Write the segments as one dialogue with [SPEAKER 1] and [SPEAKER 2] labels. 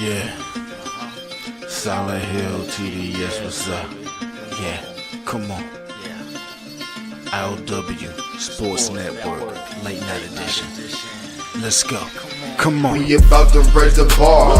[SPEAKER 1] Yeah, Silent Hill TD, yes, what's up? Yeah, come on. I.O.W. Sports Network, late night edition. Let's go. Come on.
[SPEAKER 2] We about to raise the bar.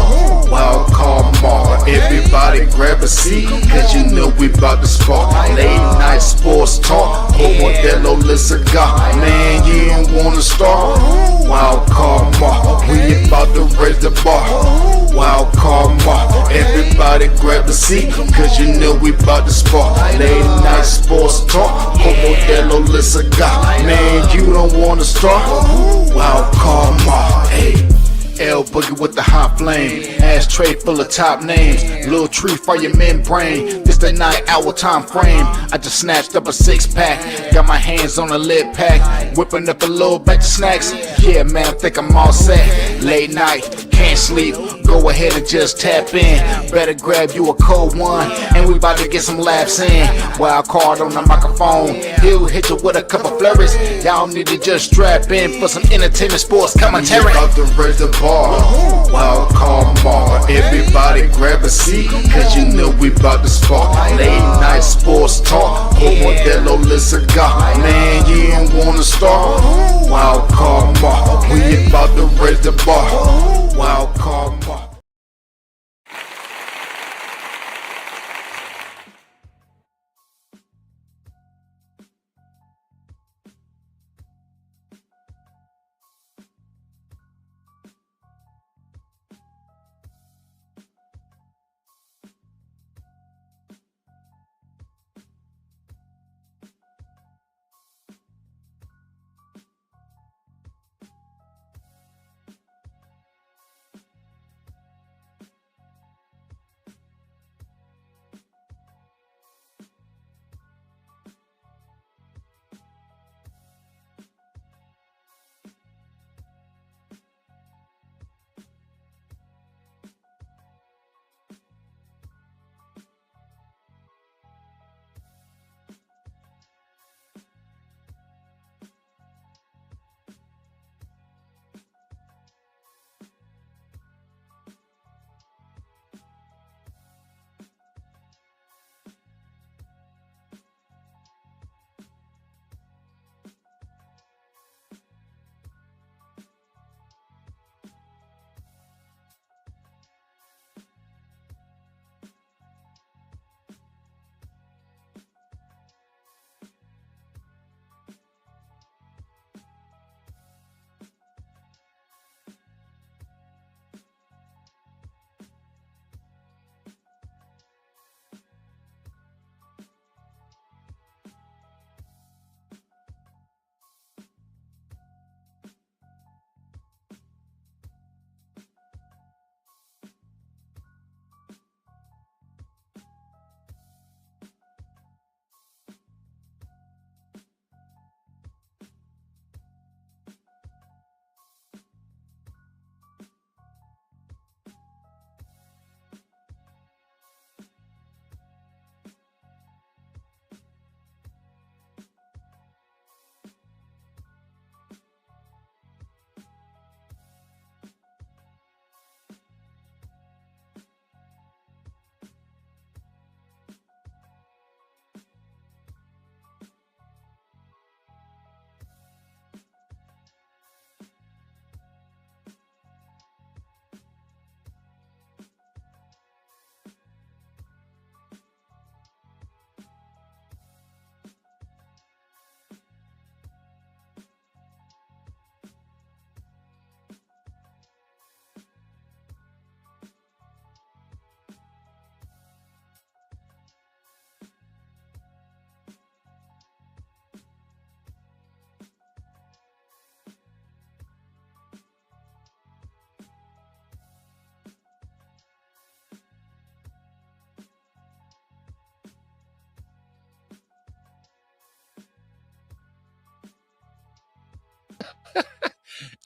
[SPEAKER 2] Wild card mark. Everybody grab a seat, cause you know we about to spark. Late night sports talk. Modelo Le Cigar. Man, you don't wanna start. Wild card mark. We about to raise the bar. Wild card mark. Everybody grab a seat, cause you know we about to spark. Late night sports talk. Modelo Le Cigar. Man, you don't wanna start. Wild card mark. Hey. L Boogie with the hot flame, ashtray full of top names, little tree for your membrane. This the 9-hour time frame. I just snatched up a 6-pack, got my hands on a lid pack, whipping up a little batch of snacks. Yeah, man, I think I'm all set. Late night, can't sleep, go ahead and just tap in. Better grab you a cold one, and we about to get some laps in. Wild card on the microphone, he'll hit you with a couple flurries. Y'all need to just strap in for some entertainment sports commentary. About to raise the bar. Wild card mark. Everybody grab a seat, cause you know we about to spark. Late night sports talk. Modelo Le Cigar. Man, you don't wanna start. Wild card mark. We about to raise the bar. Wild card mark.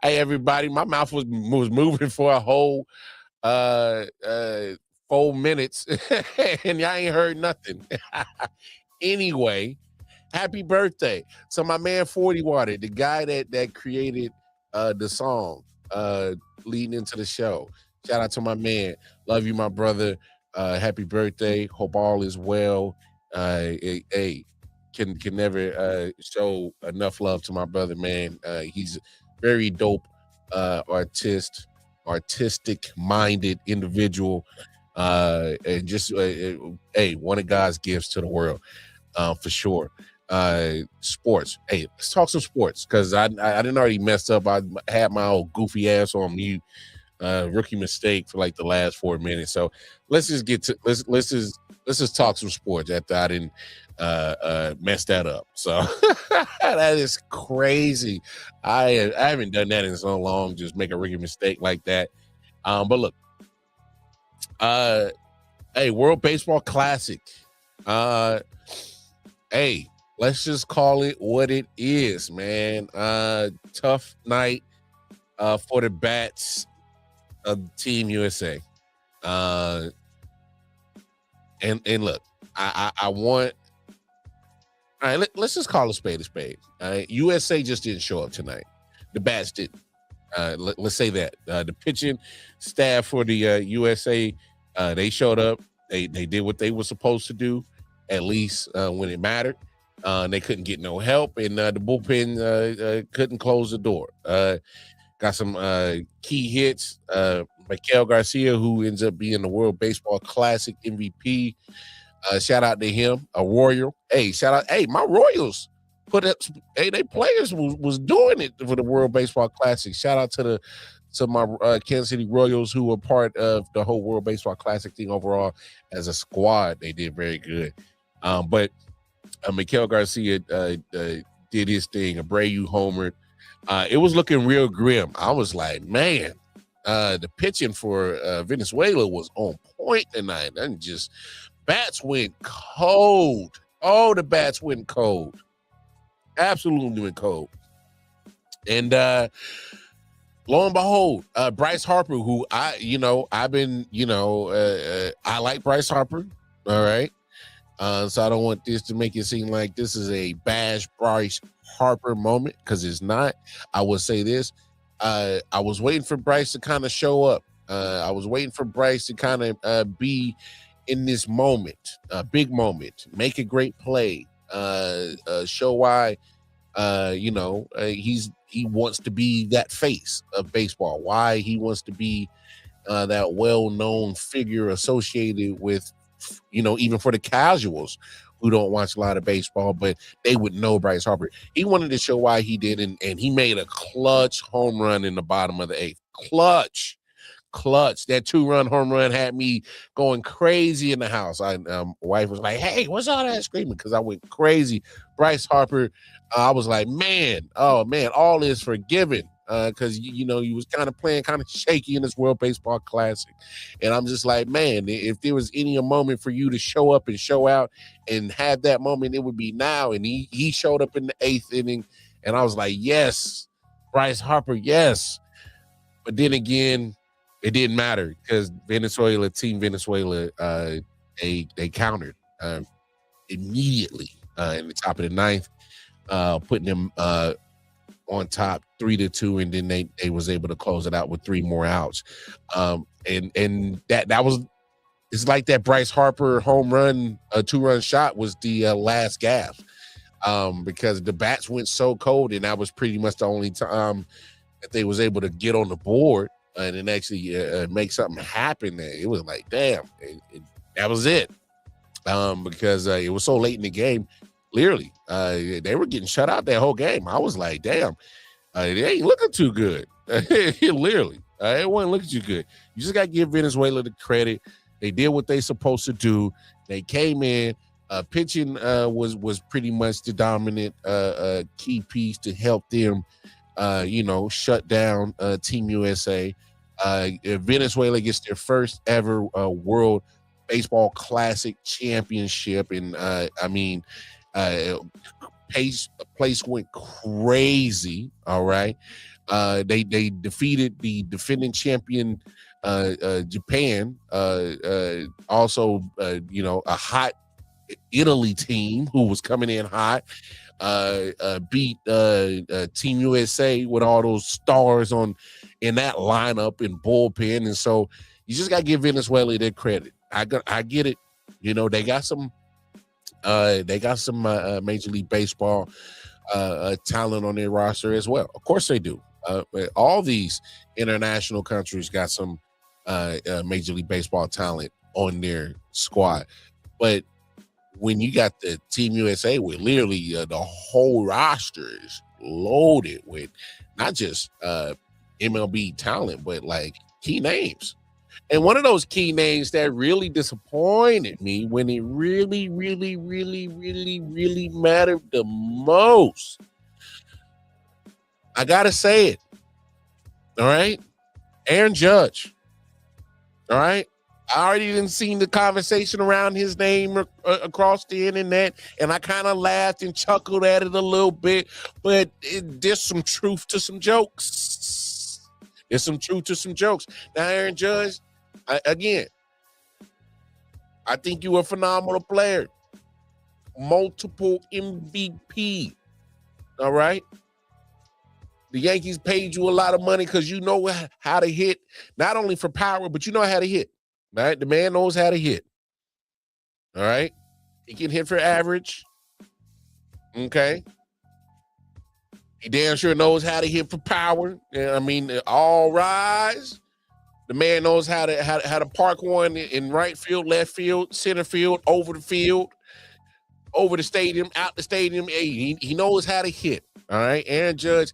[SPEAKER 3] Hey, everybody, my mouth was moving for a whole 4 minutes and y'all ain't heard nothing. Anyway, happy birthday. So my man 40 Water, the guy that created the song leading into the show. Shout out to my man. Love you, my brother. Happy birthday. Hope all is well. Hey, can never show enough love to my brother, man. He's very dope, artistic minded individual. And just hey, one of God's gifts to the world, for sure. Sports. Hey, let's talk some sports because I didn't already messed up. I had my old goofy ass on mute. Rookie mistake for like the last 4 minutes. So let's just get to let's just talk some sports after I didn't mess that up. So that is crazy. I haven't done that in so long. Just make a rookie mistake like that. But look, hey, World Baseball Classic. Hey, let's just call it what it is, man. Tough night for the bats of Team USA. And look, I want, all right, let's just call a spade a spade. All right, USA just didn't show up tonight. The bats didn't. Let's say that. The pitching staff for the USA, they showed up. They did what they were supposed to do, at least when it mattered. They couldn't get no help, and the bullpen couldn't close the door. Got some key hits. Miguel Garcia, who ends up being the World Baseball Classic MVP. Shout out to him, a Royal. Hey, shout out. Hey, my Royals put up. Hey, they players was doing it for the World Baseball Classic. Shout out to my Kansas City Royals, who were part of the whole World Baseball Classic thing overall as a squad. They did very good. But Miguel Garcia did his thing. Abreu homered. It was looking real grim. I was like, man, the pitching for Venezuela was on point tonight. And just bats went cold. Oh, the bats went cold. Absolutely went cold. And lo and behold, Bryce Harper, who I like Bryce Harper. All right. So I don't want this to make it seem like this is a bash Bryce Harper moment, because it's not. I will say this. I was waiting for Bryce to kind of show up. I was waiting for Bryce to kind of be in this moment, a big moment, make a great play, show why, he wants to be that face of baseball, why he wants to be that well-known figure associated with, even for the casuals who don't watch a lot of baseball, but they would know Bryce Harper. He wanted to show why he did, and he made a clutch home run in the bottom of the eighth. Clutch. That 2-run home run had me going crazy in the house. My wife was like, hey, what's all that screaming? Because I went crazy. Bryce Harper, I was like, all is forgiven. Because you was kind of playing kind of shaky in this World Baseball Classic. And I'm just like, man, if there was any moment for you to show up and show out and have that moment, it would be now. And he showed up in the 8th inning, and I was like, yes, Bryce Harper, yes. But then again, it didn't matter because Team Venezuela, they countered immediately in the top of the 9th, putting them on top 3-2, and then they was able to close it out with 3 more outs. And that was, it's like that Bryce Harper home run, a 2-run shot was the last gasp, because the bats went so cold, and that was pretty much the only time that they was able to get on the board and then actually make something happen. It was like, damn, that was it. Because it was so late in the game. Clearly, they were getting shut out that whole game. I was like, damn, they ain't looking too good. Literally, it wasn't looking too good. You just got to give Venezuela the credit. They did what they supposed to do. They came in. Pitching was pretty much the dominant key piece to help them, shut down Team USA. Venezuela gets their first ever World Baseball Classic championship, and place went crazy. All right, they defeated the defending champion Japan. Also, a hot Italy team who was coming in hot, beat Team USA with all those stars in that lineup and bullpen. And so you just got to give Venezuela their credit. I get it. You know, they got some Major League Baseball talent on their roster as well. Of course they do. All these international countries got some Major League Baseball talent on their squad. But when you got the Team USA with literally the whole roster is loaded with not just MLB talent, but like key names. And one of those key names that really disappointed me when it really, really, really, really, really mattered the most. I got to say it. All right. Aaron Judge. All right. I already didn't seen the conversation around his name across the internet, and I kind of laughed and chuckled at it a little bit, but there's some truth to some jokes. There's some truth to some jokes. Now, Aaron Judge, again, I think you're a phenomenal player. Multiple MVP. All right. The Yankees paid you a lot of money because you know how to hit, not only for power, but you know how to hit. Right? The man knows how to hit. All right. He can hit for average. Okay. He damn sure knows how to hit for power. I mean, all rise. The man knows how to park one in right field, left field, center field, over the field, over the stadium, out the stadium. He knows how to hit. All right. Aaron Judge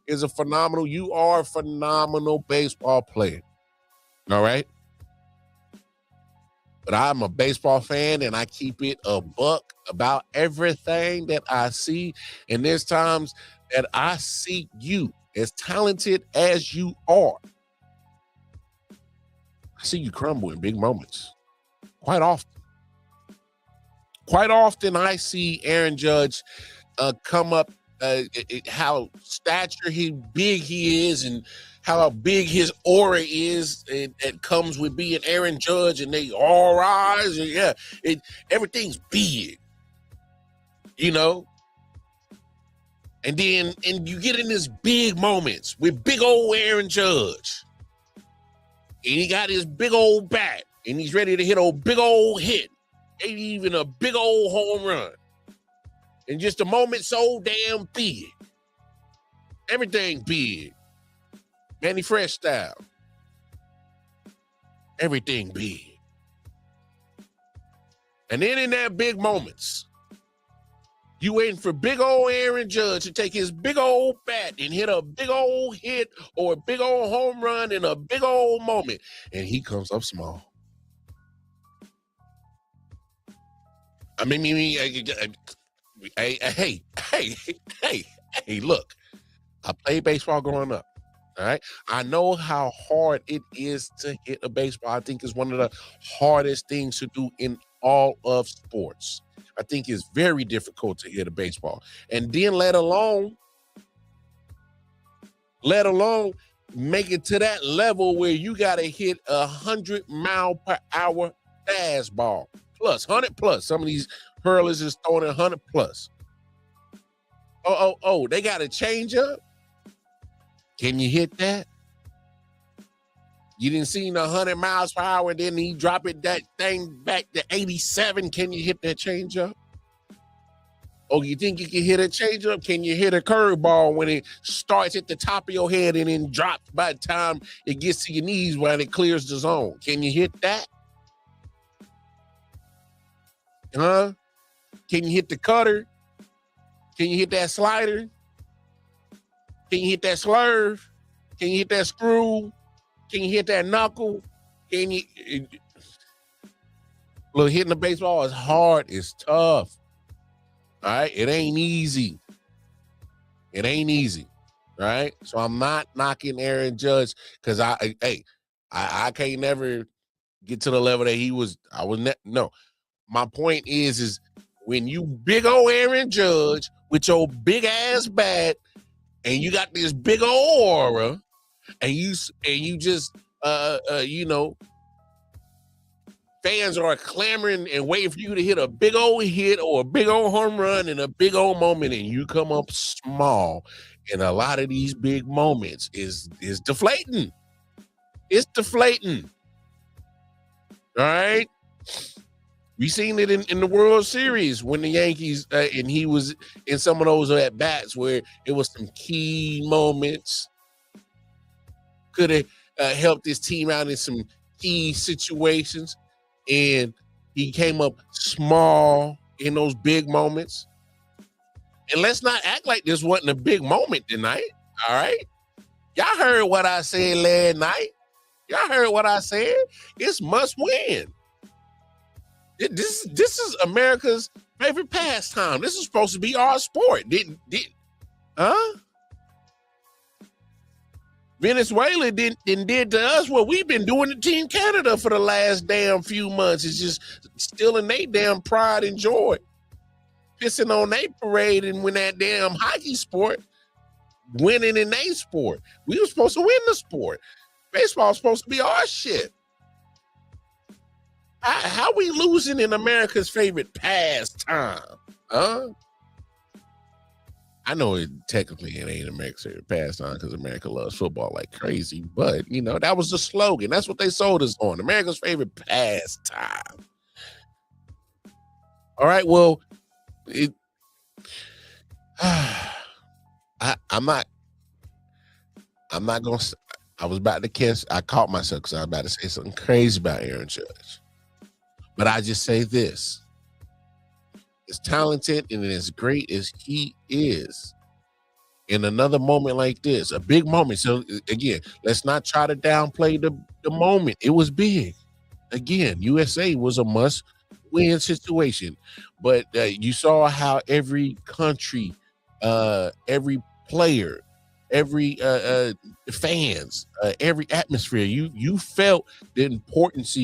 [SPEAKER 3] is you are a phenomenal baseball player. All right. But I'm a baseball fan and I keep it a buck about everything that I see. And there's times that I see you, as talented as you are, I see you crumble in big moments quite often. Quite often I see Aaron Judge come up, how big he is and how big his aura is. It comes with being Aaron Judge, and they all rise. And yeah, everything's big, you know. And you get in these big moments with big old Aaron Judge, and he got his big old bat, and he's ready to hit a big old hit, maybe even a big old home run. And just a moment so damn big. Everything big. Manny Fresh style. Everything big. And then in that big moments, you waiting for big old Aaron Judge to take his big old bat and hit a big old hit or a big old home run in a big old moment. And he comes up small. I mean, hey, look, I played baseball growing up. All right. I know how hard it is to hit a baseball. I think it's one of the hardest things to do in all of sports. I think it's very difficult to hit a baseball. And then let alone make it to that level where you got to hit 100-mile-per-hour fastball plus 100 plus. Some of these hurlers is throwing 100 plus. Oh, they got a change up. Can you hit that? You didn't see 100 miles per hour, and then he drop that thing back to 87. Can you hit that change up? Oh, you think you can hit a change up? Can you hit a curveball when it starts at the top of your head and then drops by the time it gets to your knees when it clears the zone? Can you hit that? Huh? Can you hit the cutter? Can you hit that slider? Can you hit that slurve? Can you hit that screw? Can you hit that knuckle? Can you? Look, hitting the baseball is hard. It's tough. All right? It ain't easy. It ain't easy. All right? So I'm not knocking Aaron Judge because I can't never get to the level that he was. No. My point is when you big old Aaron Judge with your big ass bat and you got this big old aura and you just fans are clamoring and waiting for you to hit a big old hit or a big old home run in a big old moment, and you come up small. And a lot of these big moments is deflating. It's deflating. All right. We seen it in the World Series when the Yankees and he was in some of those at bats where it was some key moments. Could have helped his team out in some key situations, and he came up small in those big moments. And let's not act like this wasn't a big moment tonight. All right. Y'all heard what I said last night. Y'all heard what I said. It's must win. This is America's favorite pastime. This is supposed to be our sport. Venezuela did to us what we've been doing to Team Canada for the last damn few months. It's just stealing their damn pride and joy. Pissing on their parade and win that damn hockey sport, winning in their sport. We were supposed to win the sport. Baseball's supposed to be our shit. How we losing in America's favorite pastime? Huh? I know it ain't America's favorite pastime because America loves football like crazy, but you know, that was the slogan. That's what they sold us on. America's favorite pastime. All right, well, I'm not gonna. I was about to kiss. I caught myself because I was about to say something crazy about Aaron Judge. But I just say this: as talented and as great as he is, in another moment like this, a big moment. So again, let's not try to downplay the moment. It was big. Again, USA was a must-win situation. But you saw how every country, every player, every fans, every atmosphere, you felt the importance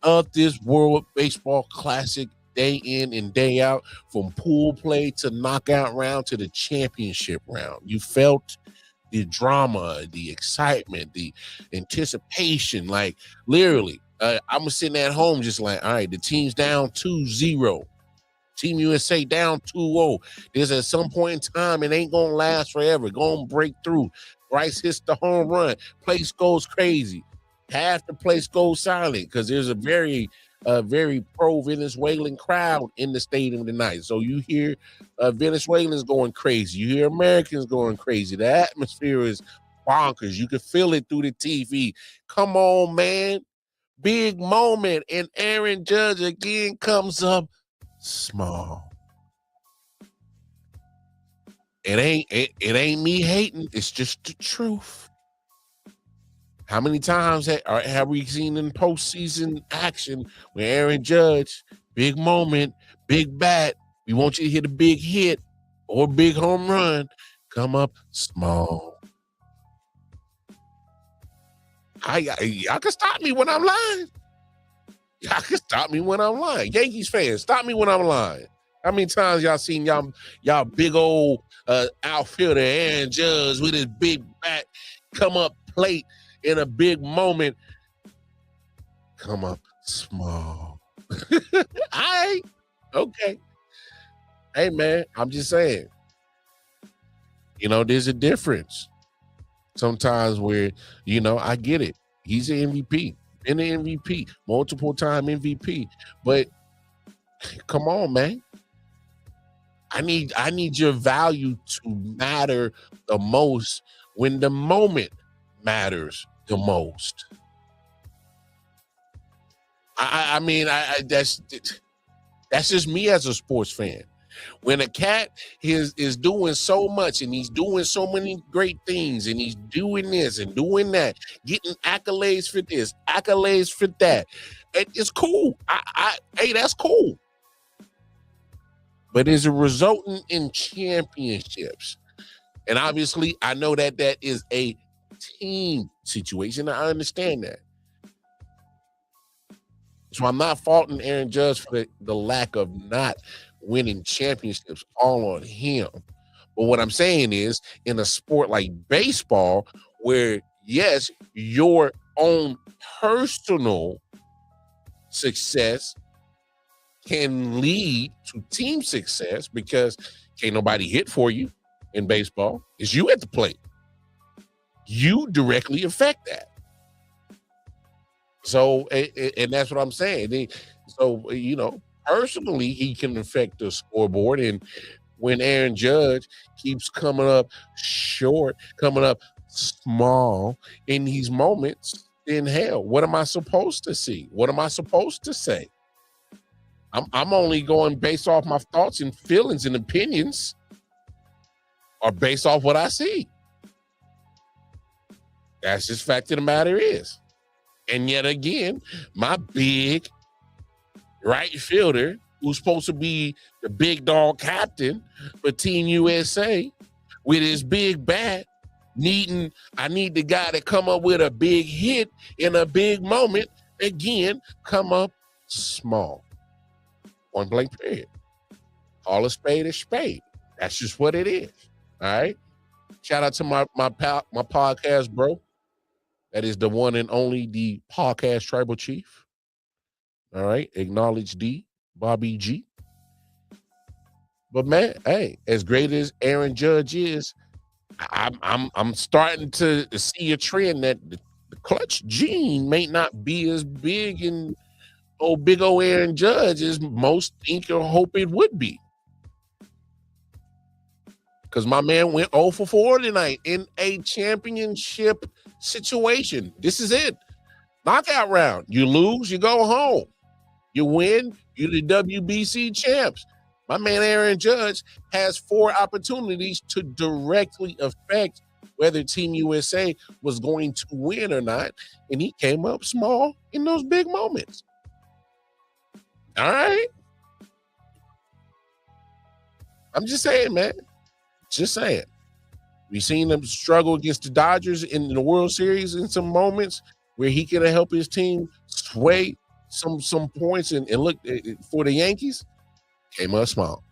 [SPEAKER 3] of this World Baseball Classic day in and day out, from pool play to knockout round to the championship round. You felt the drama, the excitement, the anticipation. Like literally, I'm sitting at home just like, all right, the team's down 2-0. Team USA down 2-0. There's at some point in time, it ain't gonna last forever. Gonna break through. Bryce hits the home run. Place goes crazy. Half the place goes silent because there's a very pro-Venezuelan crowd in the stadium tonight. So you hear Venezuelans going crazy. You hear Americans going crazy. The atmosphere is bonkers. You can feel it through the TV. Come on, man. Big moment. And Aaron Judge again comes up small. It ain't me hating. It's just the truth. How many times have we seen in postseason action where Aaron Judge, big moment, big bat, we want you to hit a big hit or big home run, come up small. Y'all can stop me when I'm lying. Y'all can stop me when I'm lying. Yankees fans, stop me when I'm lying. How many times y'all seen y'all big old outfielder Aaron Judge with his big bat come up plate in a big moment, come up small? All right, okay. Hey man, I'm just saying. You know, there's a difference. Sometimes where, you know, I get it. He's an MVP. Been an MVP, multiple time MVP. But come on, man. I need your value to matter the most when the moment matters the most. I mean, that's just me as a sports fan. When a cat is doing so much and he's doing so many great things and he's doing this and doing that, getting accolades for this, accolades for that, it's cool. Hey, that's cool. But is it resulting in championships? And obviously, I know that is a team situation. I understand that. So I'm not faulting Aaron Judge for the lack of not winning championships, all on him. But what I'm saying is, in a sport like baseball, where yes, your own personal success can lead to team success because can't nobody hit for you in baseball. It's you at the plate. You directly affect that. So, and that's what I'm saying. So, you know, personally, he can affect the scoreboard. And when Aaron Judge keeps coming up short, coming up small in these moments, then hell, what am I supposed to see? What am I supposed to say? I'm only going based off my thoughts and feelings and opinions, or based off what I see. That's just fact of the matter is. And yet again, my big right fielder, who's supposed to be the big dog captain for Team USA, with his big bat, I need the guy to come up with a big hit in a big moment, again, come up small. Point blank period. Call a spade. That's just what it is. All right. Shout out to my podcast, bro. That is the one and only, the podcast tribal chief. All right. Acknowledge D, Bobby G. But man, hey, as great as Aaron Judge is, I'm starting to see a trend that the clutch gene may not be as big in big old Aaron Judge as most think or hope it would be. Because my man went 0 for 4 tonight in a championship situation. This is it. Knockout round. You lose, you go home. You win, you're the WBC champs. My man Aaron Judge has 4 opportunities to directly affect whether Team USA was going to win or not. And he came up small in those big moments. All right. I'm just saying, man. Just saying. We've seen him struggle against the Dodgers in the World Series in some moments where he could have helped his team sway some points and look for the Yankees. Came up small.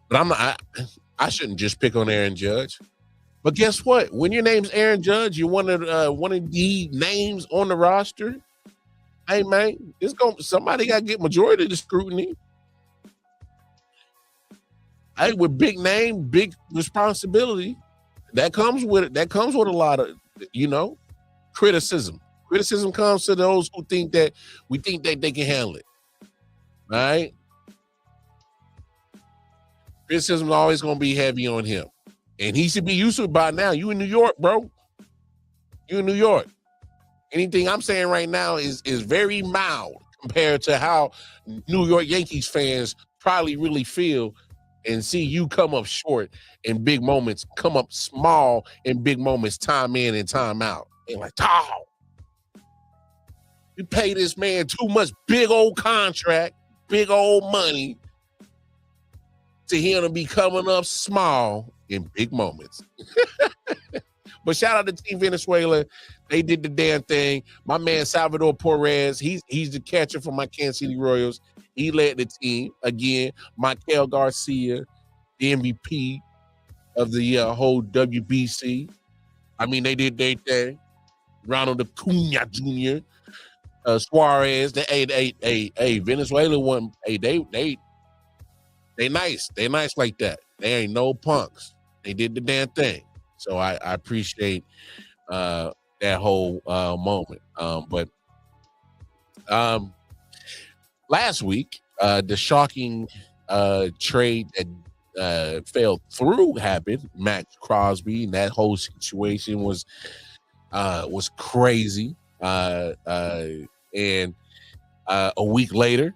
[SPEAKER 3] But I shouldn't just pick on Aaron Judge. But guess what? When your name's Aaron Judge, you're one of the names on the roster. Hey man, somebody got to get majority of the scrutiny. Hey, with big name, big responsibility, that comes with it. That comes with a lot of, criticism. Criticism comes to those who think that they can handle it. All right. Criticism is always going to be heavy on him. And he should be used to it by now. You in New York, bro. You in New York. Anything I'm saying right now is very mild compared to how New York Yankees fans probably really feel and see you come up short in big moments, come up small in big moments, time in and time out. They're like, oh, you pay this man too much big old contract, big old money to him to be coming up small in big moments. But shout out to Team Venezuela. They did the damn thing. My man Salvador Perez, he's the catcher for my Kansas City Royals. He led the team. Again, Michael Garcia, the MVP of the whole WBC. I mean, they did their thing. Ronald Acuna Jr., Suarez. Hey, Venezuela won. Hey, they nice. They nice like that. They ain't no punks. They did the damn thing. So I appreciate that whole moment. But last week, the shocking trade that fell through happened. MAXX Crosby, and that whole situation was crazy. And a week later,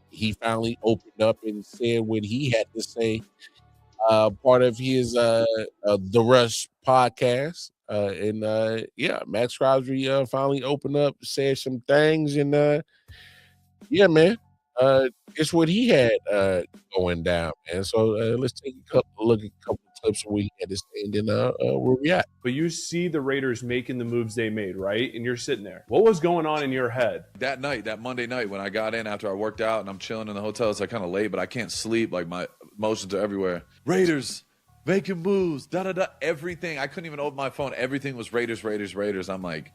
[SPEAKER 3] he finally opened up and said what he had to say. Part of his The Rush podcast. MAXX Crosby finally opened up, said some things, and man, it's what he had going down, man. So let's take a look at a couple of clips of what he had to say, and then we'll react.
[SPEAKER 4] But you see the Raiders making the moves they made, right? And you're sitting there. What was going on in your head?
[SPEAKER 5] That night, that Monday night, when I got in after I worked out and I'm chilling in the hotel, it's like kind of late, but I can't sleep. Like my emotions are everywhere. Raiders making moves, everything. I couldn't even open my phone. Everything was Raiders. I'm like,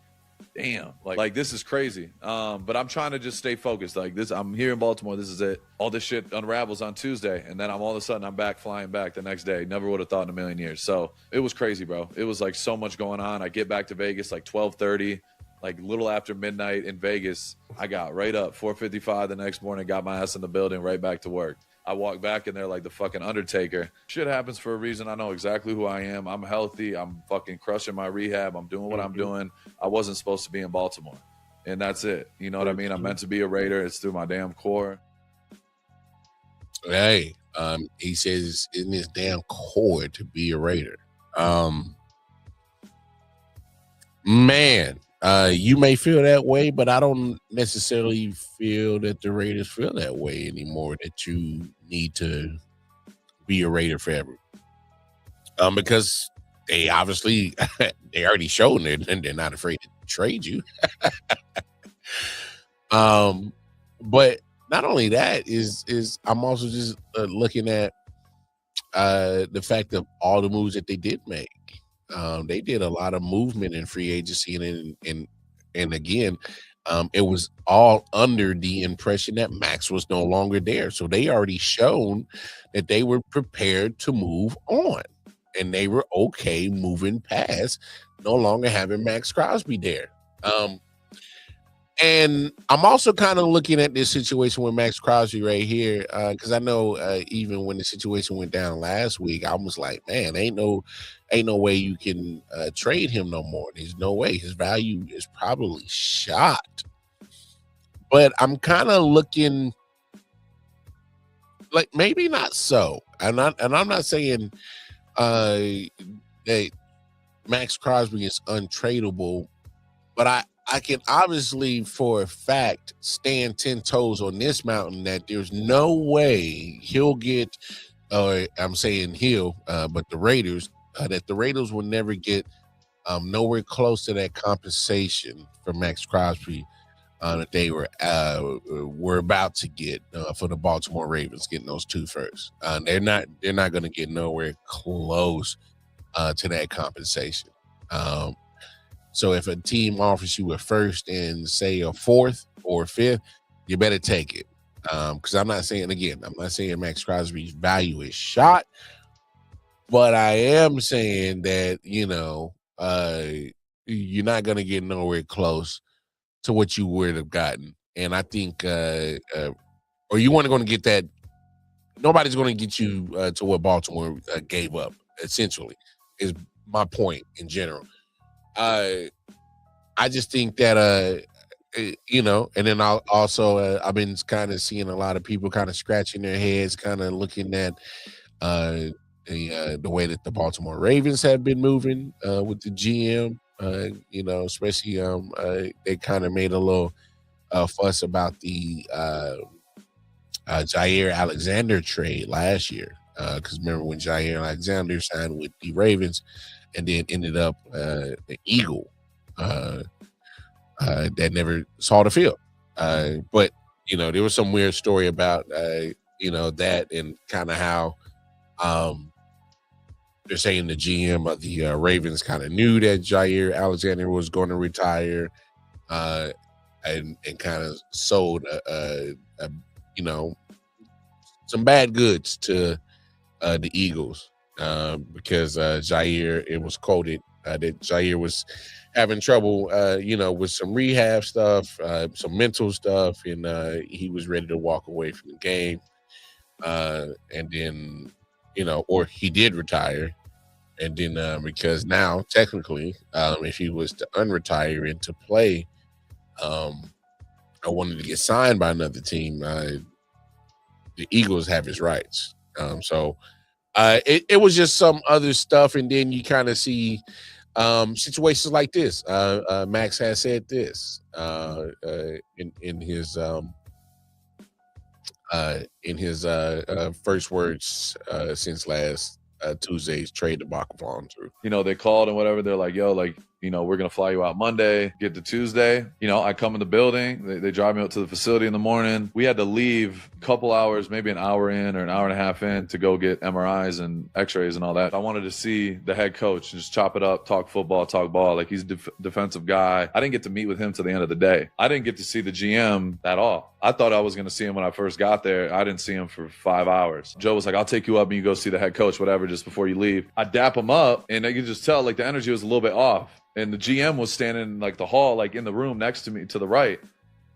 [SPEAKER 5] damn, like this is crazy. But I'm trying to just stay focused. Like this, I'm here in Baltimore. This is it. All this shit unravels on Tuesday, and then all of a sudden I'm back, flying back the next day. Never would have thought in a million years. So it was crazy, bro. It was like so much going on. I get back to Vegas like 12:30, like little after midnight in Vegas. I got right up 4:55 the next morning, got my ass in the building, right back to work. I walk back in there like the fucking Undertaker. Shit happens for a reason. I know exactly who I am. I'm healthy. I'm fucking crushing my rehab. I'm doing what I'm doing. I wasn't supposed to be in Baltimore. And that's it. You know what I mean? I'm meant to be a Raider. It's through my damn core.
[SPEAKER 3] Hey, he says in his damn core to be a Raider. Man, you may feel that way, but I don't necessarily feel that the Raiders feel that way anymore, that you need to be a Raider forever. Because they obviously, they already shown it and they're not afraid to trade you. But not only that is I'm also just looking at the fact of all the moves that they did make. They did a lot of movement in free agency, and again, it was all under the impression that Max was no longer there. So they already shown that they were prepared to move on, and they were okay moving past no longer having Max Crosby there. And I'm also kind of looking at this situation with Max Crosby right here, because I know even when the situation went down last week, I was like, man, ain't no way you can trade him no more. There's no way. His value is probably shot. But I'm kind of looking like maybe not so. And I'm not saying that Max Crosby is untradeable, but I can obviously for a fact stand 10 toes on this mountain that there's no way he'll get, I'm saying he'll, but the Raiders, that the Raiders will never get nowhere close to that compensation for Max Crosby that they were about to get for the Baltimore Ravens, getting those 2 first. They're not going to get nowhere close to that compensation. So if a team offers you a first and say a 4th or 5th, you better take it. Because I'm not saying Max Crosby's value is shot, but I am saying that, you're not going to get nowhere close to what you would have gotten. And I think, or you weren't going to get that. Nobody's going to get you to what Baltimore gave up, essentially, is my point in general. I just think that and then I'll also I've been kind of seeing a lot of people kind of scratching their heads, kind of looking at the way that the Baltimore Ravens have been moving with the GM. Especially they kind of made a little fuss about the Jair Alexander trade last year. Because remember when Jair Alexander signed with the Ravens and then ended up the Eagle that never saw the field. But, there was some weird story about, that and kind of how they're saying the GM of the Ravens kind of knew that Jair Alexander was going to retire and kind of sold, some bad goods to the Eagles because Jair, it was quoted that Jair was having trouble, with some rehab stuff, some mental stuff, and he was ready to walk away from the game. And then, or he did retire. And then because now, technically, if he was to unretire and to play, I wanted to get signed by another team, the Eagles have his rights. So it was just some other stuff. And then you kind of see situations like this. Max has said this in his first words since last Tuesday's trade debacle falling through.
[SPEAKER 5] They called and whatever. They're like, yo, like, you know, we're going to fly you out Monday, get to Tuesday. You know, I come in the building. They drive me out to the facility in the morning. We had to leave a couple hours, maybe an hour in or an hour and a half in to go get MRIs and x-rays and all that. I wanted to see the head coach and just chop it up, talk football, talk ball. Like, he's a defensive guy. I didn't get to meet with him till the end of the day. I didn't get to see the GM at all. I thought I was going to see him when I first got there. I didn't see him for 5 hours. Joe was like, I'll take you up and you go see the head coach, whatever, just before you leave. I dap him up, and I could just tell, like, the energy was a little bit off. And the GM was standing in, like, the hall, like, in the room next to me to the right.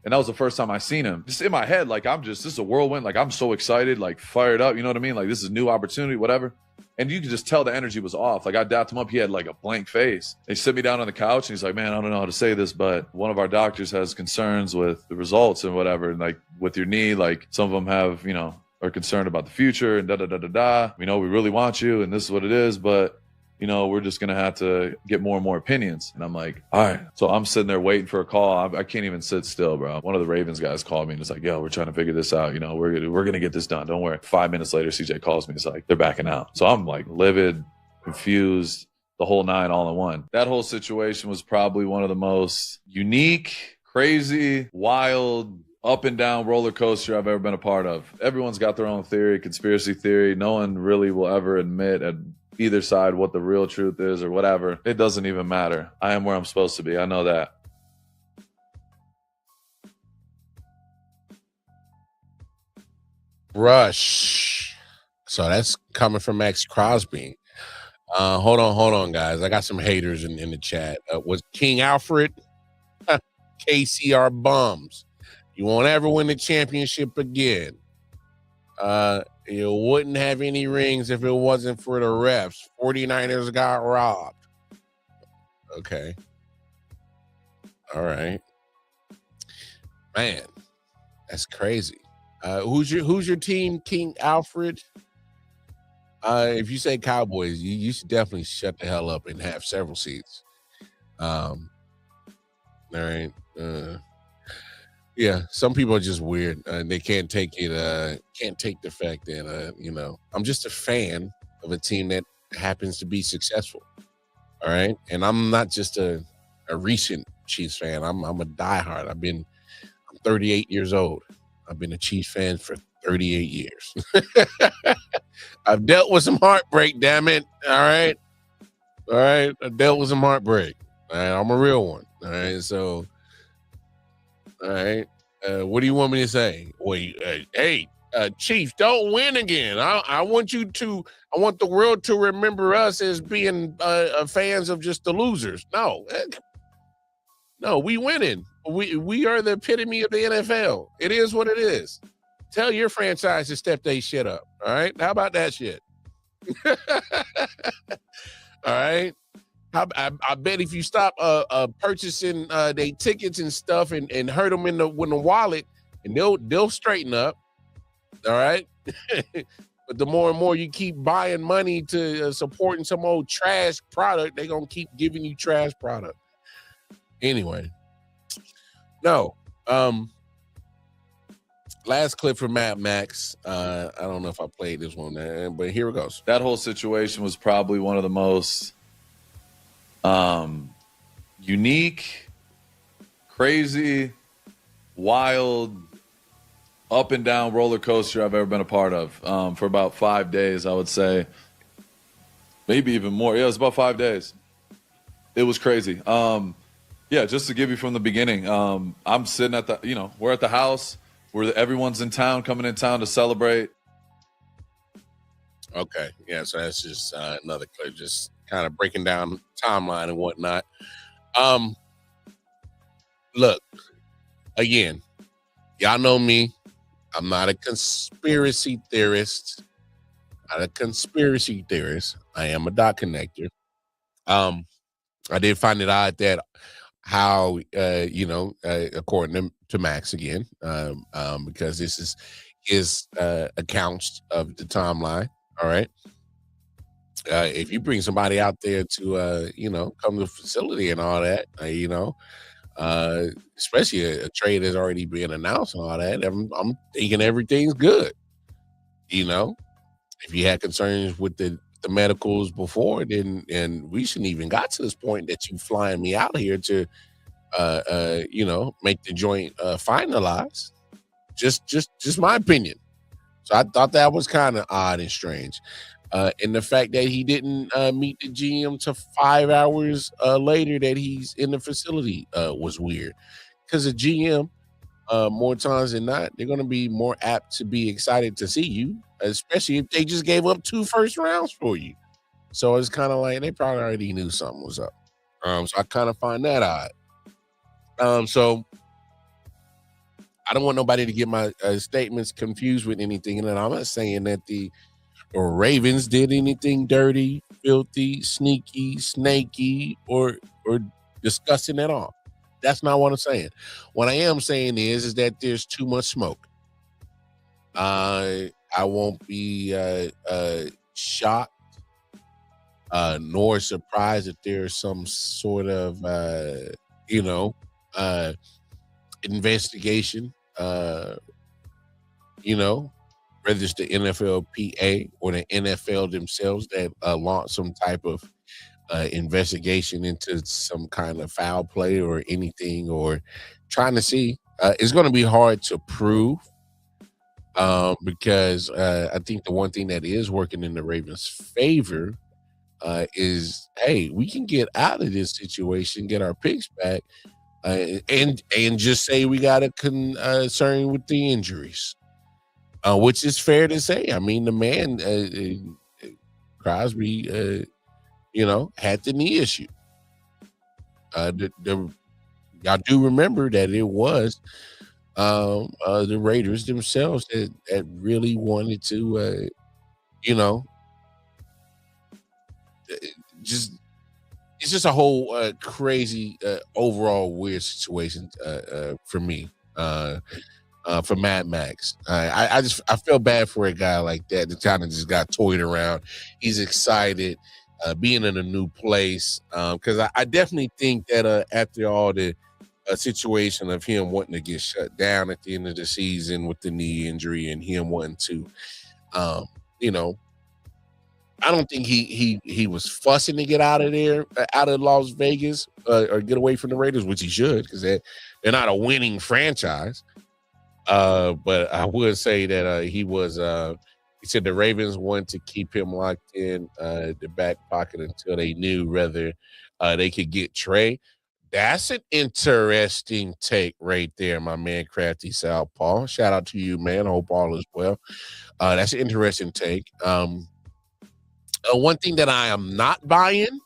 [SPEAKER 5] And that was the first time I seen him. Just in my head, like, this is a whirlwind. Like, I'm so excited, like, fired up. You know what I mean? Like, this is a new opportunity, whatever. And you could just tell the energy was off. Like, I dapped him up. He had, like, a blank face. They sit me down on the couch, and he's like, man, I don't know how to say this, but one of our doctors has concerns with the results and whatever. And, like, with your knee, like, some of them have, you know, are concerned about the future and da-da-da-da-da. We know we really want you, and this is what it is, but, you know, we're just going to have to get more and more opinions. And I'm like, all right. So I'm sitting there waiting for a call. I can't even sit still, bro. One of the Ravens guys called me and was like, yo, we're trying to figure this out. You know, we're going to get this done. Don't worry. 5 minutes later, CJ calls me. It's like, they're backing out. So I'm like livid, confused, the whole nine all in one. That whole situation was probably one of the most unique, crazy, wild, up and down roller coaster I've ever been a part of. Everyone's got their own theory, conspiracy theory. No one really will ever admit at either side what the real truth is or whatever. It doesn't even matter. I am where I'm supposed to be. I know that.
[SPEAKER 3] Rush. So that's coming from Max Crosby. Hold on, guys. I got some haters in the chat. Was King Alfred? KCR bums. You won't ever win the championship again. You wouldn't have any rings if it wasn't for the refs. 49ers got robbed. Okay. All right. Man, that's crazy. Who's your team, King Alfred? If you say Cowboys, you should definitely shut the hell up and have several seats. All right. Yeah, some people are just weird. They can't take it. Can't take the fact that you know, I'm just a fan of a team that happens to be successful. All right, and I'm not just a recent Chiefs fan. I'm a diehard. I'm 38 years old. I've been a Chiefs fan for 38 years. I've dealt with some heartbreak. Damn it! All right. I dealt with some heartbreak. All right, I'm a real one. All right, so. All right. What do you want me to say? Wait, hey, Chief, don't win again. I want the world to remember us as being fans of just the losers. No, we winning. We are the epitome of the NFL. It is what it is. Tell your franchise to step their shit up. All right. How about that shit? All right. I bet if you stop purchasing their tickets and stuff and hurt them in the wallet, and they'll straighten up. All right. But the more and more you keep buying money to supporting some old trash product, they're gonna keep giving you trash product. Anyway, no. Last clip from MAXX. I don't know if I played this one, but here it goes.
[SPEAKER 5] That whole situation was probably one of the most unique, crazy, wild, up and down roller coaster I've ever been a part of. For about 5 days, I would say, maybe even more. Yeah, it was about 5 days. It was crazy. Yeah, just to give you from the beginning, I'm sitting at we're at the house where everyone's in town, coming in town to celebrate.
[SPEAKER 3] Okay, yeah, so that's just another clip, just kind of breaking down the timeline and whatnot. Look, again, y'all know me. I'm not a conspiracy theorist. I am a dot connector. I did find it odd that how, according to Max again, because this is his accounts of the timeline. All right. If you bring somebody out there to, come to the facility and all that, especially a trade that's already been announced and all that, I'm thinking everything's good. If you had concerns with the the medicals before, then and we shouldn't even got to this point that you flying me out here to make the joint finalized. Just my opinion. So I thought that was kind of odd and strange. And the fact that he didn't meet the GM to 5 hours later that he's in the facility was weird. Because the GM, more times than not, they're going to be more apt to be excited to see you, especially if they just gave up 2 first rounds for you. So it's kind of like they probably already knew something was up. So I kind of find that odd. So I don't want nobody to get my statements confused with anything. And I'm not saying that the Ravens did anything dirty, filthy, sneaky, snaky, or disgusting at all. That's not what I'm saying. What I am saying is that there's too much smoke. I won't be shocked nor surprised if there's some sort of investigation. Whether it's the NFLPA or the NFL themselves that launch some type of investigation into some kind of foul play or anything, or trying to see. It's going to be hard to prove because I think the one thing that is working in the Ravens' favor is, hey, we can get out of this situation, get our picks back, and just say we got a concern with the injuries. Which is fair to say. I mean, the man, Crosby, had the knee issue. Y'all do remember that it was the Raiders themselves that really wanted to, it's just a whole crazy, overall weird situation for me. For Mad Max. I feel bad for a guy like that. The kind of just got toyed around. He's excited, being in a new place. Because I definitely think that after all the situation of him wanting to get shut down at the end of the season with the knee injury and him wanting to, I don't think he was fussing to get out of there, out of Las Vegas, or get away from the Raiders, which he should, because they're not a winning franchise. But I would say that he said the Ravens wanted to keep him locked in the back pocket until they knew whether they could get Trey. That's an interesting take right there, my man, Crafty Southpaw. Shout out to you, man. I hope all is well. That's an interesting take. One thing that I am not buying.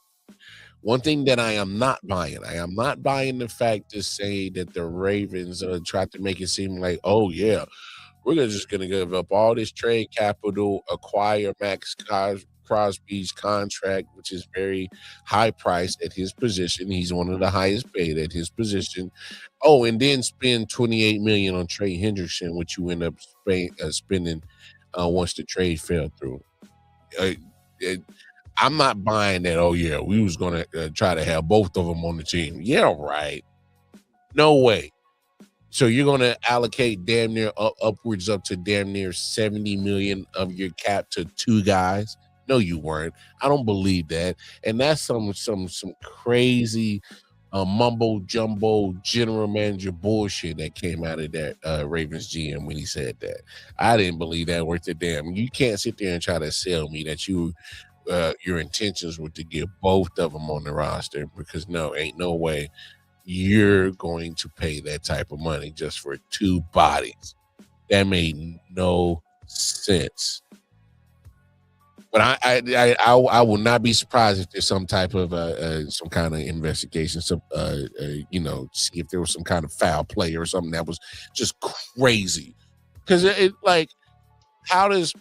[SPEAKER 3] I am not buying the fact to say that the Ravens tried to make it seem like, oh, yeah, we're just going to give up all this trade capital, acquire MAXX Crosby's contract, which is very high priced at his position. He's one of the highest paid at his position. Oh, and then spend $28 million on Trey Hendrickson, which you end up spending once the trade fell through. I'm not buying that. Oh yeah, we was gonna try to have both of them on the team. Yeah, right. No way. So you're gonna allocate damn near upwards up to damn near 70 million of your cap to 2 guys? No, you weren't. I don't believe that. And that's some crazy mumbo jumbo general manager bullshit that came out of that Ravens GM when he said that. I didn't believe that worth a damn. You can't sit there and try to sell me that your intentions were to get both of them on the roster, because no, ain't no way you're going to pay that type of money just for 2 bodies. That made no sense. But I will not be surprised if there's some type of some kind of investigation, see if there was some kind of foul play or something that was just crazy. Because it like, how does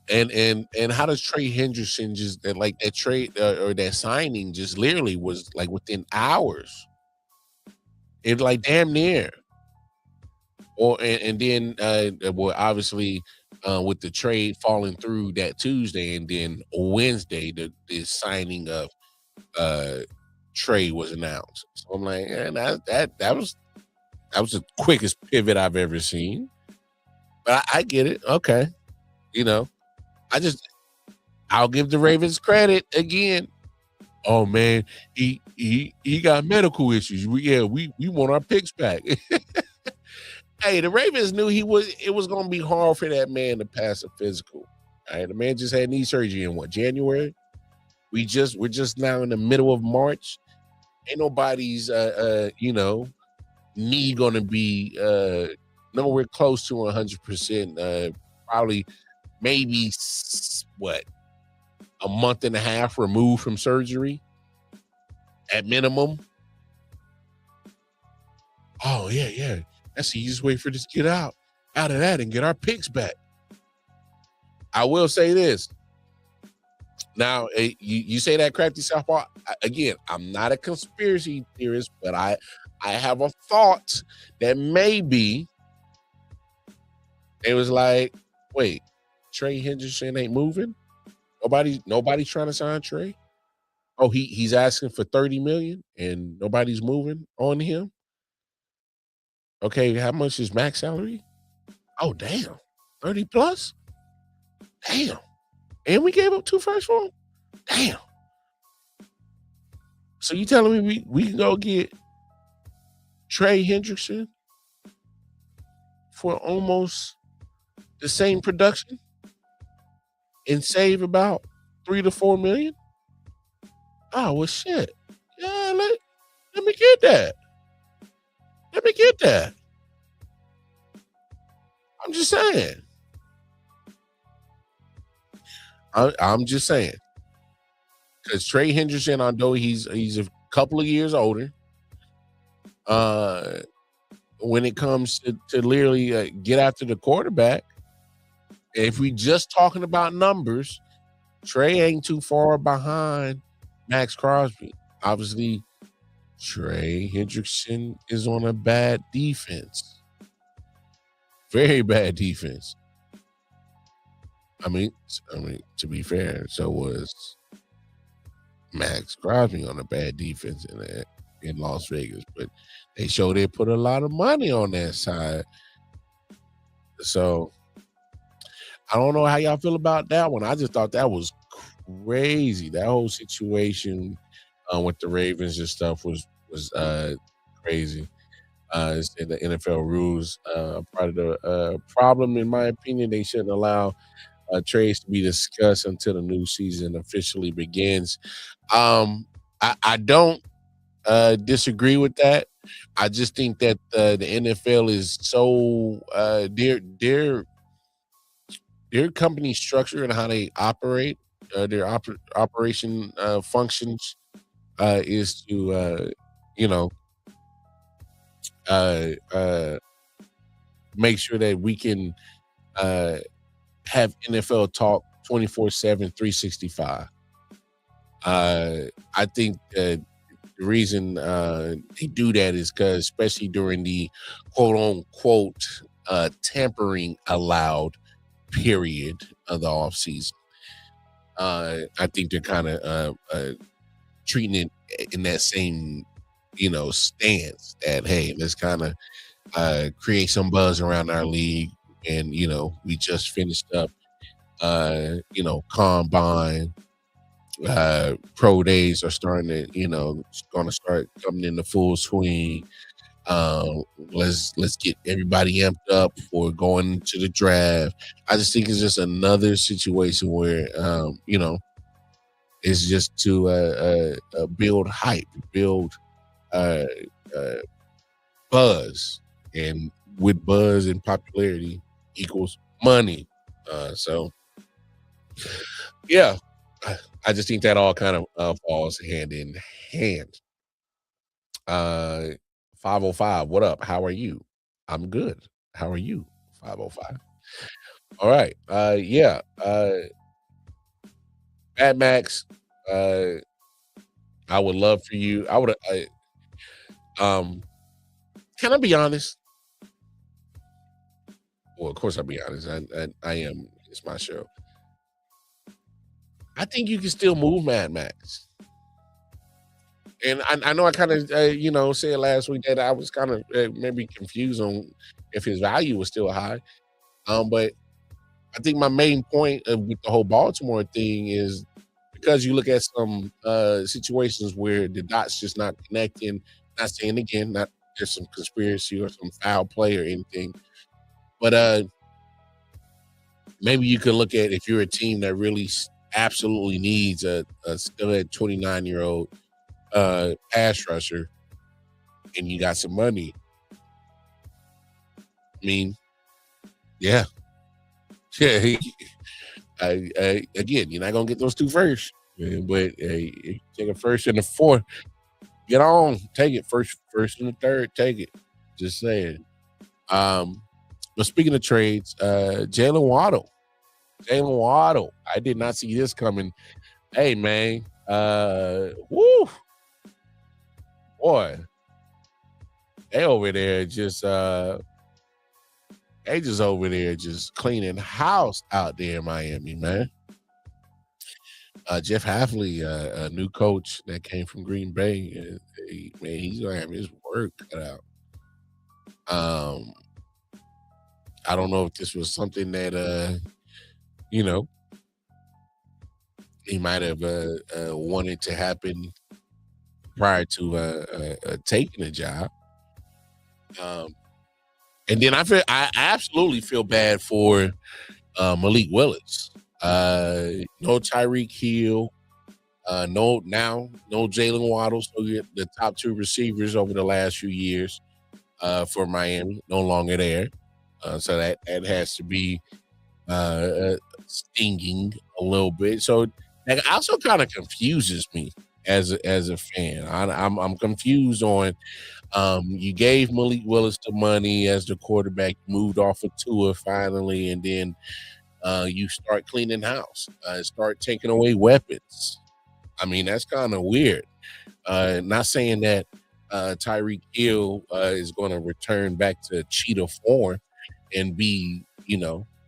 [SPEAKER 3] And how does Trey Hendrickson just like that trade or that signing just literally was like within hours? It like damn near. Or and then obviously with the trade falling through that Tuesday, and then Wednesday the signing of Trey was announced. So I'm like, that was the quickest pivot I've ever seen. But I get it. Okay, I'll give the Ravens credit again. Oh man, he got medical issues. We want our picks back. Hey, the Ravens knew it was gonna be hard for that man to pass a physical. All right, the man just had knee surgery in January. We're just now in the middle of March. Ain't nobody's knee gonna be nowhere close to 100%. Probably maybe a month and a half removed from surgery at minimum. Oh yeah. That's the easiest way for this to get out of that and get our picks back. I will say this. Now, you say that crafty softball. Again, I'm not a conspiracy theorist, but I have a thought that maybe it was like, wait, Trey Hendrickson ain't moving? Nobody's trying to sign Trey? Oh, he's asking for $30 million and nobody's moving on him? Okay, how much is max salary? Oh, damn. 30 plus? Damn. And we gave up 2 firsts for him? Damn. So you telling me we can go get Trey Hendrickson for almost the same production and save about $3 to $4 million? Oh, well, shit. Yeah, let me get that. Let me get that. I'm just saying. I'm just saying. Because Trey Hendrickson, although he's a couple of years older, when it comes to literally get after the quarterback, if we just talking about numbers, Trey ain't too far behind Max Crosby. Obviously, Trey Hendrickson is on a bad defense. Very bad defense. I mean, to be fair, so was Max Crosby on a bad defense in Las Vegas, but they showed they put a lot of money on that side. So I don't know how y'all feel about that one. I just thought that was crazy. That whole situation with the Ravens and stuff was crazy. In the NFL rules, part of the problem, in my opinion, they shouldn't allow trades to be discussed until the new season officially begins. I don't disagree with that. I just think that the NFL is so their company structure and how they operate, their operation functions is to make sure that we can have NFL talk 24/7, 365. I think that the reason they do that is because, especially during the quote unquote tampering allowed period of the off season, I think they're kind of treating it in that same stance that, hey, let's kind of create some buzz around our league. And we just finished up combine, pro days are starting to going to start coming into full swing. Let's get everybody amped up for going to the draft. I just think it's just another situation where it's just to build hype, build buzz, and with buzz and popularity equals money. So yeah, I just think that all kind of falls hand in hand. 505, what up? How are you? I'm good. How are you? 505. All right. Yeah. Mad Max, I would love for you. Can I be honest? Well, of course I'll be honest. I am. It's my show. I think you can still move Mad Max. And I know I kind of, said last week that I was kind of maybe confused on if his value was still high. But I think my main point with the whole Baltimore thing is because you look at some situations where the dots just not connecting. Not saying again, not there's some conspiracy or some foul play or anything, but maybe you could look at if you're a team that really absolutely needs a stud 29-year-old pass rusher, and you got some money. I mean, yeah. Again, you're not gonna get those two first, but if you take a first and a fourth, get on, take it first and the third, take it. Just saying. But speaking of trades, Jalen Waddle. I did not see this coming. Hey man, woo, boy, they over there just over there just cleaning house out there in Miami, man. Jeff Hafley, a new coach that came from Green Bay, man, he's gonna have his work cut out. I don't know if this was something that he might have wanted to happen prior to taking the job. And then I absolutely feel bad for Malik Willis. No Tyreek Hill. No Jalen Waddle. So the top two receivers over the last few years for Miami no longer there. So that has to be stinging a little bit. So that also kind of confuses me as a fan. I'm confused on. You gave Malik Willis the money as the quarterback, moved off of Tua finally, and then you start cleaning house, start taking away weapons. I mean, that's kind of weird. Not saying that Tyreek Hill is going to return back to cheetah form and be,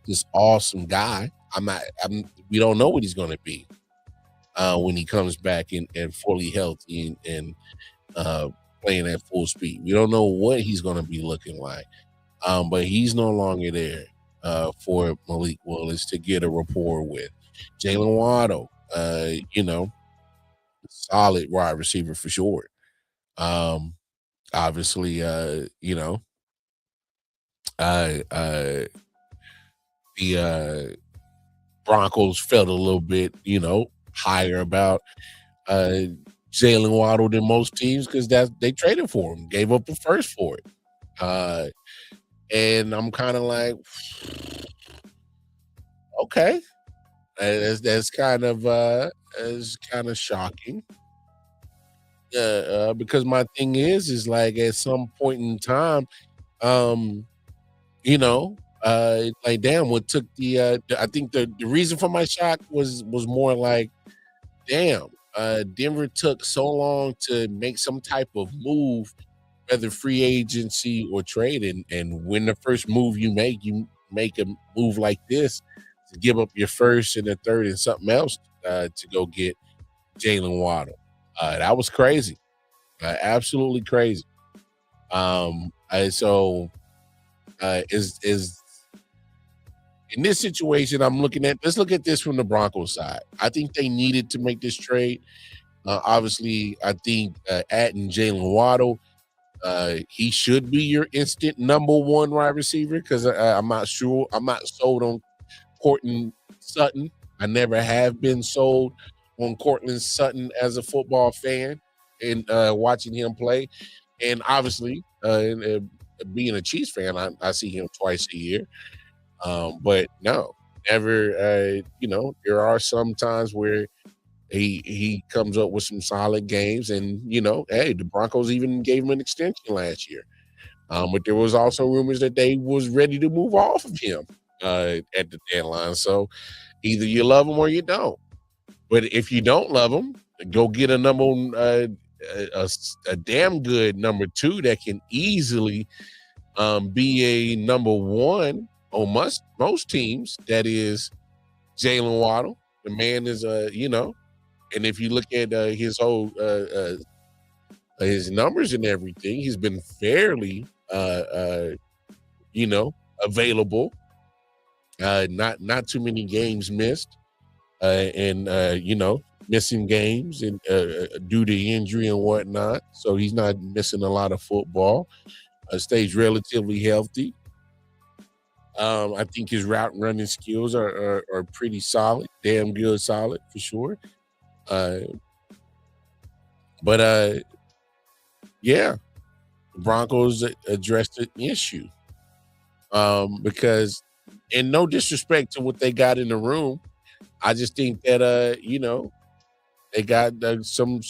[SPEAKER 3] this awesome guy. We don't know what he's going to be when he comes back and fully healthy and playing at full speed. We don't know what he's going to be looking like, but he's no longer there for Malik Willis to get a rapport with. Jalen Waddle, solid wide receiver for sure. Obviously, the Broncos felt a little bit, higher about Jalen Waddle than most teams because they traded for him, gave up the first for it. And I'm kind of like, okay, that's kind of shocking. Because my thing is like at some point in time, like damn, what took I think the reason for my shock was more like, damn, Denver took so long to make some type of move, whether free agency or trade, and when the first move you make a move like this to give up your first and the third and something else to go get Jalen Waddle. That was crazy, absolutely crazy. So is in this situation, let's look at this from the Broncos side. I think they needed to make this trade. Obviously, I think adding Jalen Waddle, he should be your instant number one wide receiver because I'm not sold on Courtland Sutton. I never have been sold on Courtland Sutton as a football fan and watching him play. And obviously, being a Chiefs fan, I see him twice a year. But no, never. There are some times where he comes up with some solid games, and hey, the Broncos even gave him an extension last year. But there was also rumors that they was ready to move off of him at the deadline. So either you love him or you don't. But if you don't love him, go get a damn good number two that can easily be a number one on most teams. That is Jalen Waddle. The man is and if you look at his whole his numbers and everything, he's been fairly available Not too many games missed, and missing games and due to injury and whatnot. So he's not missing a lot of football. Stays relatively healthy. I think his route running skills are pretty solid, damn good, solid for sure. But yeah, the Broncos addressed the issue because, and no disrespect to what they got in the room, I just think that they got some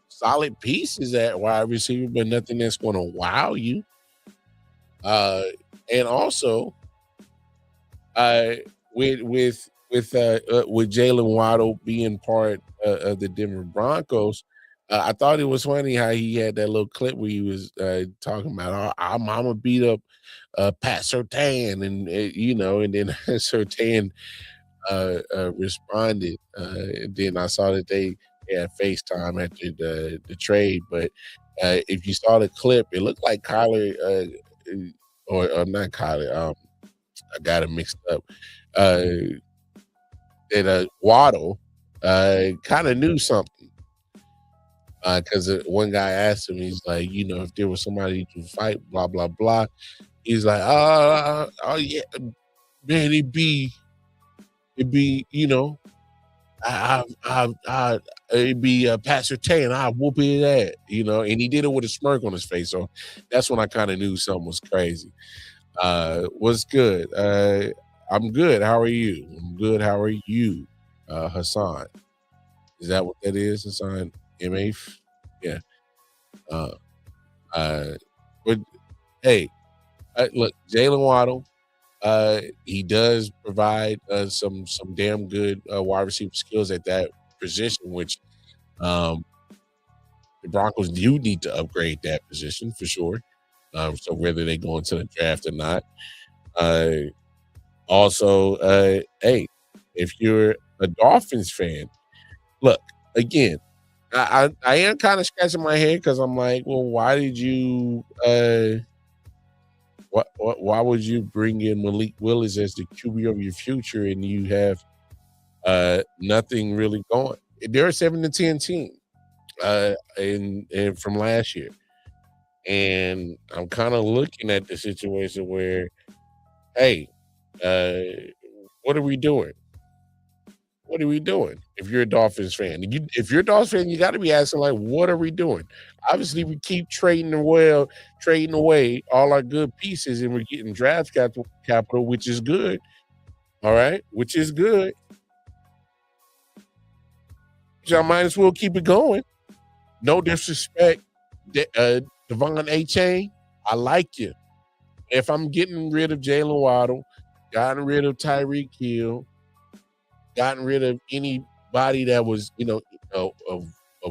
[SPEAKER 3] solid pieces at wide receiver, but nothing that's going to wow you. And also, with Jalen Waddle being part of the Denver Broncos, I thought it was funny how he had that little clip where he was talking about, I'm gonna beat up Pat Surtain, and and then Surtain responded. And then I saw that they had FaceTime after the trade, but if you saw the clip, it looked like Kyler, or not Kyler. I got it mixed up. That Waddle kind of knew something. Because one guy asked him, he's like, if there was somebody to fight, blah, blah, blah. He's like, oh yeah, man, it'd be, it'd be Pat Surtain, I'll whoop his ass, and he did it with a smirk on his face. So that's when I kind of knew something was crazy. What's good? I'm good. How are you? I'm good. How are you, Hassan? Is that what that is, Hassan? MF? Yeah. But hey, look, Jalen Waddle, he does provide some damn good wide receiver skills at that position, which the Broncos do need to upgrade that position for sure. So whether they go into the draft or not. Also, hey, if you're a Dolphins fan, look, again, I am kind of scratching my head because I'm like, well, why did you why would you bring in Malik Willis as the QB of your future and you have nothing really going? They're a 7-10 team and from last year. And I'm kind of looking at the situation where, hey, what are we doing? What are we doing? If you're a Dolphins fan, if you're a Dolphins fan, you got to be asking, like, what are we doing? Obviously, we keep trading away all our good pieces, and we're getting draft capital, which is good. All right, which is good. So I might as well keep it going. No disrespect, Devon A-Chain, I like you. If I'm getting rid of Jalen Waddle, gotten rid of Tyreek Hill, gotten rid of anybody that was, of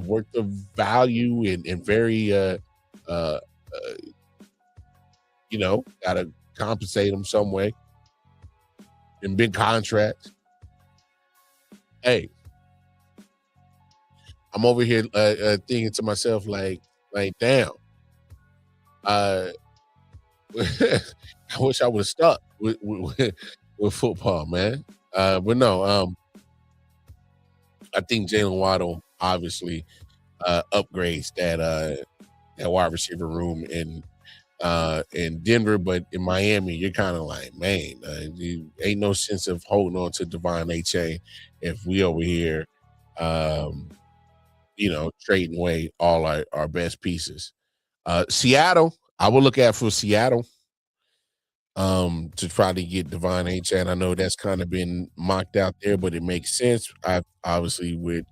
[SPEAKER 3] worth of value and very, got to compensate them some way in big contracts. Hey, I'm over here thinking to myself, like, damn. I wish I would have stuck with football, man. But no, I think Jalen Waddle obviously upgrades that wide receiver room in Denver, but in Miami, you're kind of like, man, ain't no sense of holding on to Devon A-Chain if we over here, trading away all our best pieces. Seattle, I will look at for Seattle to try to get Devon A-Chain. I know that's kind of been mocked out there, but it makes sense. Obviously with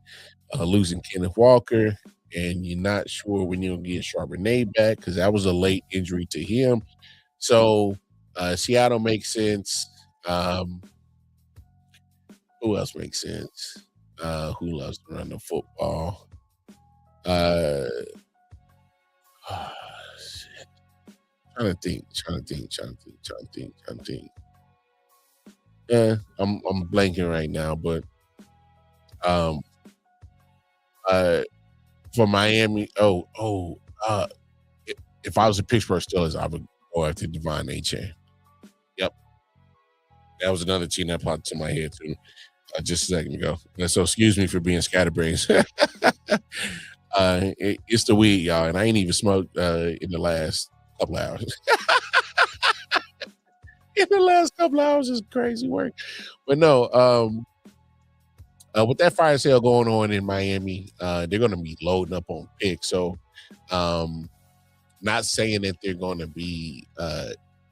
[SPEAKER 3] losing Kenneth Walker, and you're not sure when you'll get Charbonnet back because that was a late injury to him. So Seattle makes sense. Who else makes sense? Who loves to run the football? Trying to think. Yeah, I'm blanking right now, but for Miami, if I was a Pittsburgh Steelers, I would go after Devon A-Chain. Yep, That was another team that popped to my head too, just a second ago. And so excuse me for being scatterbrains. It's the weed, y'all, and I ain't even smoked in the last couple hours. In the last couple hours is crazy work. But no, with that fire sale going on in Miami, they're going to be loading up on picks. So, not saying that they're going to be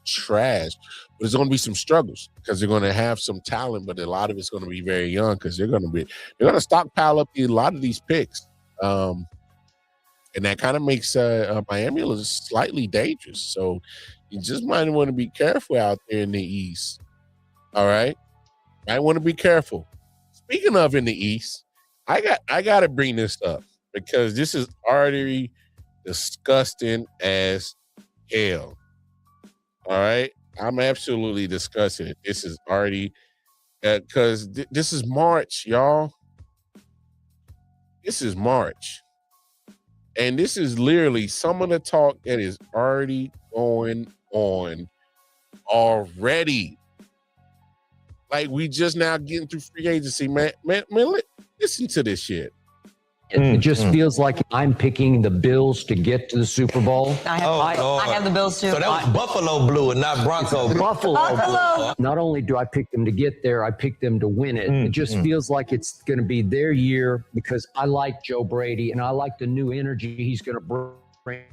[SPEAKER 3] trash, but there's going to be some struggles because they're going to have some talent, but a lot of it's going to be very young because they're going to stockpile up a lot of these picks, and that kind of makes Miami a little slightly dangerous. So, you just might want to be careful out there in the East. All right, might want to be careful. Speaking of in the East, I got to bring this up because this is already disgusting as hell. All right, I'm absolutely disgusted. This is already because this is March, y'all. This is March, and this is literally some of the talk that is already going on already. Like we just now getting through free agency, man. Listen to this shit.
[SPEAKER 6] It just feels like I'm picking the Bills to get to the Super Bowl.
[SPEAKER 7] I have the Bills too.
[SPEAKER 8] So that was Buffalo Blue and not Bronco Blue.
[SPEAKER 6] Buffalo. Not only do I pick them to get there, I pick them to win it. It just feels like it's going to be their year because I like Joe Brady and I like the new energy he's going to bring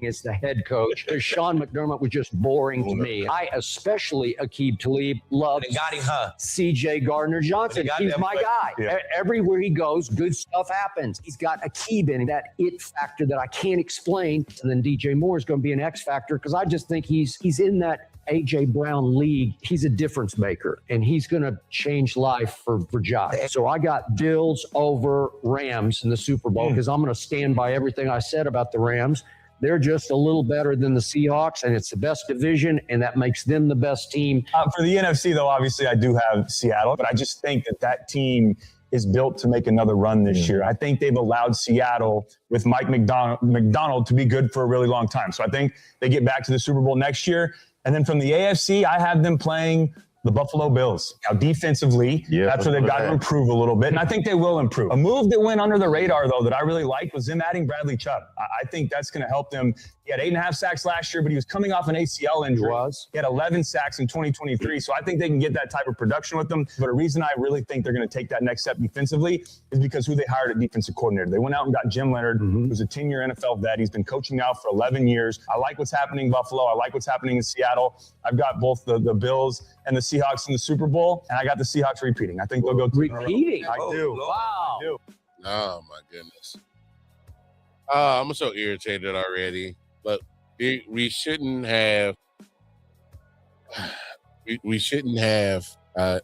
[SPEAKER 6] as the head coach. Sean McDermott was just boring to me. I especially Aqib Talib love CJ Gardner-Johnson. He's my guy. Yeah. Everywhere he goes, good stuff happens. He's got Aqib in that it factor that I can't explain. And then DJ Moore is going to be an X factor because I just think he's in that A.J. Brown league. He's a difference maker, and he's going to change life for Josh. So I got Bills over Rams in the Super Bowl because I'm going to stand by everything I said about the Rams. They're just a little better than the Seahawks, and it's the best division, and that makes them the best team.
[SPEAKER 9] For the NFC, though, obviously I do have Seattle, but I just think that team is built to make another run this year. I think they've allowed Seattle with Mike McDonald to be good for a really long time. So I think they get back to the Super Bowl next year. And then from the AFC, I have them playing the Buffalo Bills. Now, defensively, that's where they've got to improve a little bit, and I think they will improve. A move that went under the radar, though, that I really liked was them adding Bradley Chubb. I think that's going to help them. He had 8.5 sacks last year, but he was coming off an ACL injury. He had 11 sacks in 2023, so I think they can get that type of production with them. But a reason I really think they're going to take that next step defensively is because who they hired at defensive coordinator. They went out and got Jim Leonard, who's a 10-year NFL vet. He's been coaching now for 11 years. I like what's happening in Buffalo. I like what's happening in Seattle. I've got both the Bills and the Seahawks in the Super Bowl, and I got the Seahawks repeating. I think they'll go
[SPEAKER 6] repeating.
[SPEAKER 9] I do.
[SPEAKER 6] Wow.
[SPEAKER 9] I do.
[SPEAKER 3] Oh my goodness. I'm so irritated already. But we shouldn't have. We shouldn't have.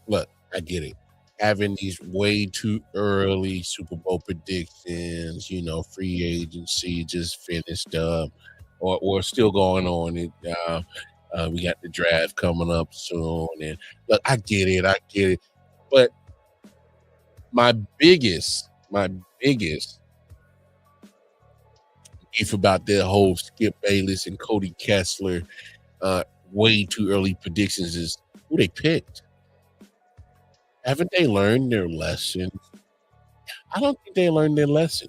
[SPEAKER 3] Look, I get it. Having these way too early Super Bowl predictions, free agency just finished up, or still going on. We got the draft coming up soon, and look, I get it. But my biggest beef about that whole Skip Bayless and Cody Kessler way too early predictions is who they picked. Haven't they learned their lesson? I don't think they learned their lesson.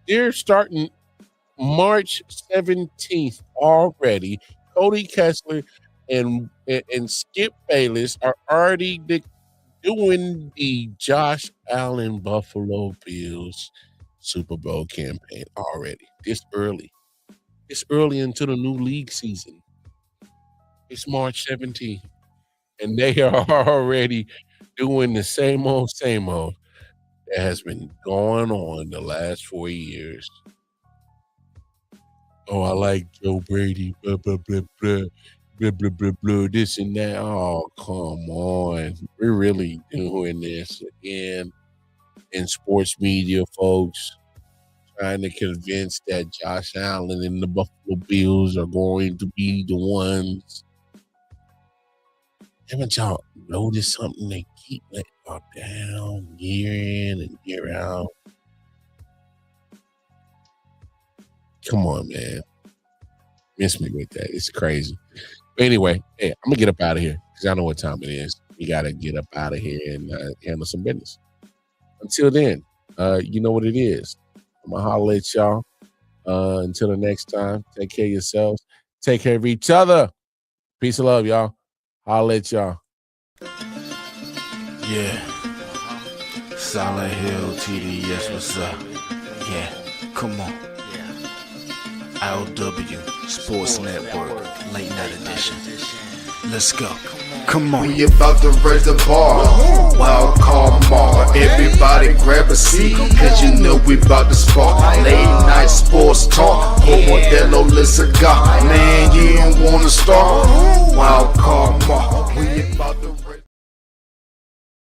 [SPEAKER 3] They're starting March 17th already. Cody Kessler and Skip Bayless are already doing the Josh Allen Buffalo Bills Super Bowl campaign already. This early into the new league season. It's March 17th. And they are already doing the same old that has been going on the last 4 years. Oh, I like Joe Brady, blah, blah, blah, blah, blah, blah, blah, blah, this and that. Oh, come on. We're really doing this again in sports media, folks, trying to convince that Josh Allen and the Buffalo Bills are going to be the ones. Haven't y'all noticed something? They keep letting y'all down year in and year out. Come on, man. Miss me with that. It's crazy. Anyway, hey, I'm gonna get up out of here because I know what time it is. We gotta get up out of here and handle some business. Until then, you know what it is. I'm gonna holler at y'all. Until the next time, take care of yourselves. Take care of each other. Peace and love, y'all. Holler at y'all.
[SPEAKER 1] Yeah. Silent Hill TD, yes, what's up? Yeah, come on. I.O.W. Sports Network, late night edition. Let's go. Come on.
[SPEAKER 2] We about to raise the bar. Wild card mark. Everybody grab a seat, cause you know we about to spark. Late night sports talk. Modelo, let's go. Man, you don't wanna